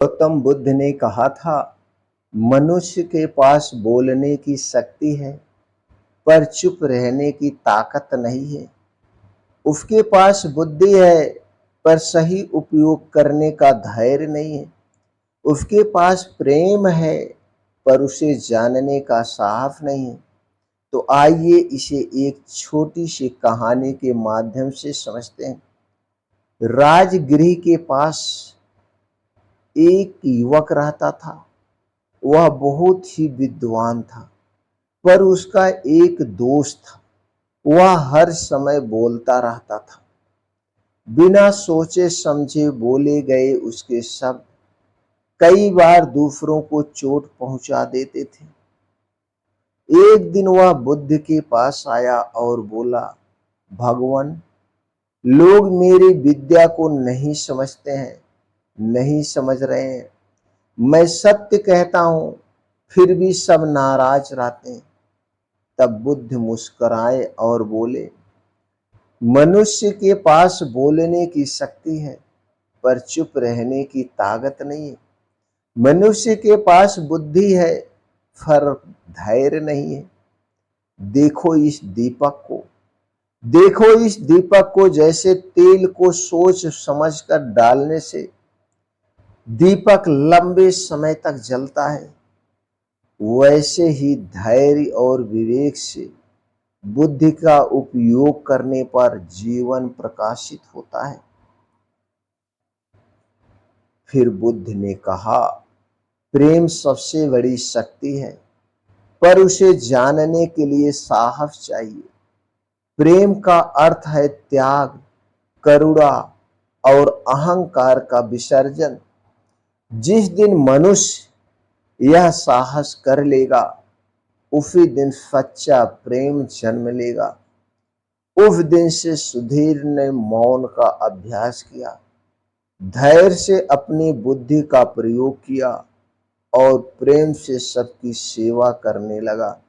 गौतम बुद्ध ने कहा था, मनुष्य के पास बोलने की शक्ति है, पर चुप रहने की ताकत नहीं है। उसके पास बुद्धि है, पर सही उपयोग करने का धैर्य नहीं है। उसके पास प्रेम है, पर उसे जानने का साहस नहीं है। तो आइए इसे एक छोटी सी कहानी के माध्यम से समझते हैं। राजगृह के पास एक युवक रहता था। वह बहुत ही विद्वान था, पर उसका एक दोस्त था। वह हर समय बोलता रहता था। बिना सोचे समझे बोले गए उसके शब्द कई बार दूसरों को चोट पहुंचा देते थे। एक दिन वह बुद्ध के पास आया और बोला, भगवान, लोग मेरी विद्या को नहीं समझते हैं, नहीं समझ रहे हैं। मैं सत्य कहता हूं, फिर भी सब नाराज रहते हैं। तब बुद्ध मुस्कुराए और बोले, मनुष्य के पास बोलने की शक्ति है, पर चुप रहने की ताकत नहीं है। मनुष्य के पास बुद्धि है, पर धैर्य नहीं है। देखो इस दीपक को, देखो इस दीपक को। जैसे तेल को सोच समझकर डालने से दीपक लंबे समय तक जलता है, वैसे ही धैर्य और विवेक से बुद्धि का उपयोग करने पर जीवन प्रकाशित होता है। फिर बुद्ध ने कहा, प्रेम सबसे बड़ी शक्ति है, पर उसे जानने के लिए साहस चाहिए। प्रेम का अर्थ है त्याग, करुणा और अहंकार का विसर्जन। जिस दिन मनुष्य यह साहस कर लेगा, उसी दिन सच्चा प्रेम जन्म लेगा। उस दिन से सुधीर ने मौन का अभ्यास किया, धैर्य से अपनी बुद्धि का प्रयोग किया और प्रेम से सबकी सेवा करने लगा।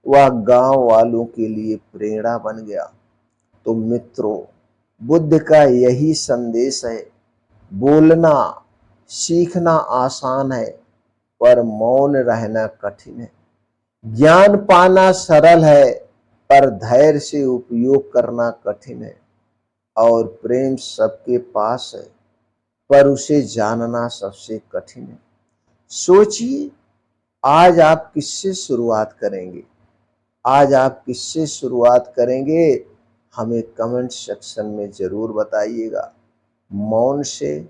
वह गांव वालों के लिए प्रेरणा बन गया। तो मित्रों, बुद्ध का यही संदेश है। बोलना सीखना आसान है, पर मौन रहना कठिन है। ज्ञान पाना सरल है, पर धैर्य से उपयोग करना कठिन है। और प्रेम सबके पास है, पर उसे जानना सबसे कठिन है। सोचिए, आज आप किससे शुरुआत करेंगे? आज आप किससे शुरुआत करेंगे? हमें कमेंट सेक्शन में जरूर बताइएगा। मौन से,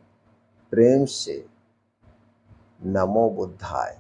प्रेम से। नमो बुद्धाय।